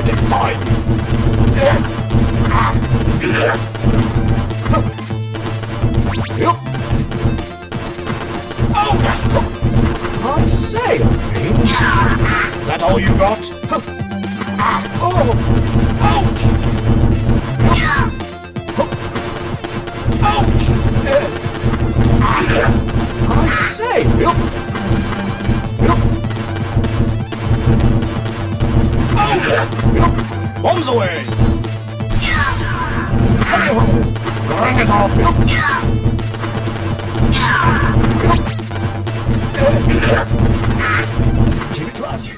define. I say, Berklee. That all you got? Oh! Ouch! Ouch! I say, bombs away! Bring it on! Keep it classy.